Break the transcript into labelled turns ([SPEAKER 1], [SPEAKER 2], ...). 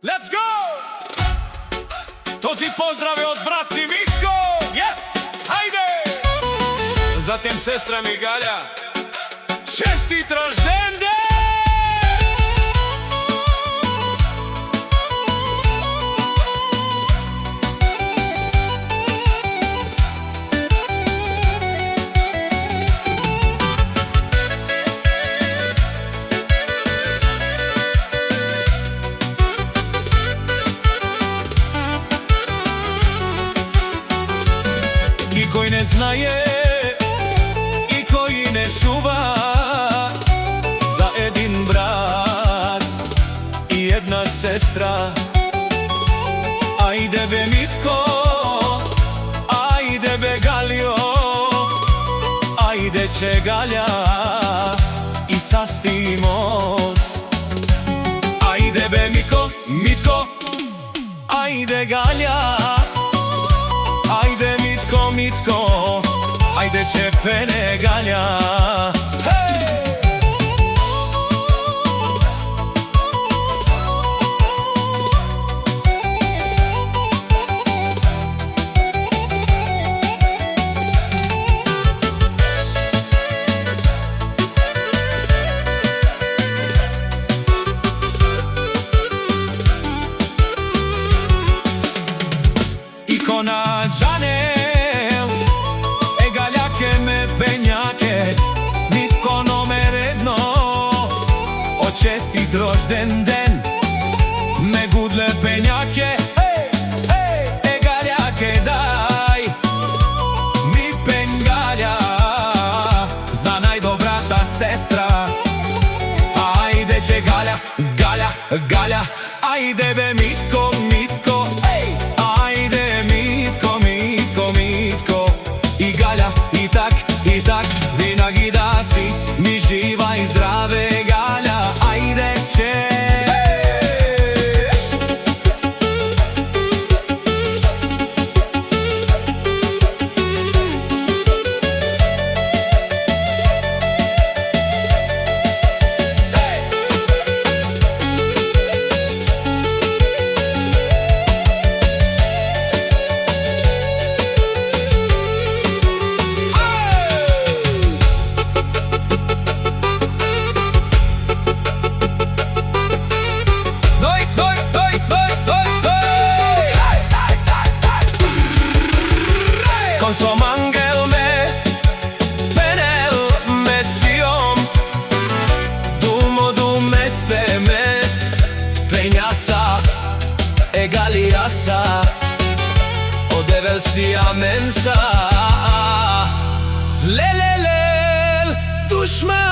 [SPEAKER 1] Let's go! Този поздрав е од брат ти Митко! Yes! Хајде! Затем сестра ми Галя. Честит рожден ден! И кој не знае, и кој не чува за един брат и една сестра. Ајде бе Митко, ајде бе Галио, ајде че Галя и састимос. Ајде бе Митко, Митко, ајде Галя, ајде Митко, Митко, ајде че пене Галя. Икона Джанел е Гаљаке ме пењаке, Митко номер едно, о честит рожден ден. Ме гудле пењаке, е Гаљаке дај ми пен Гаља за најдобрата сестра. Ајде че Гаља, Гаља, Гаља, ајде бе Митко, Митко, ајде Митко, Митко, Митко и Гаља, и так, винаги да си ми жива и здраве Гаља, ајде че. Som angel me penel me siom, dumo dumeste me peñasa e galiasa, o devel sia mensa, lelelel dushman.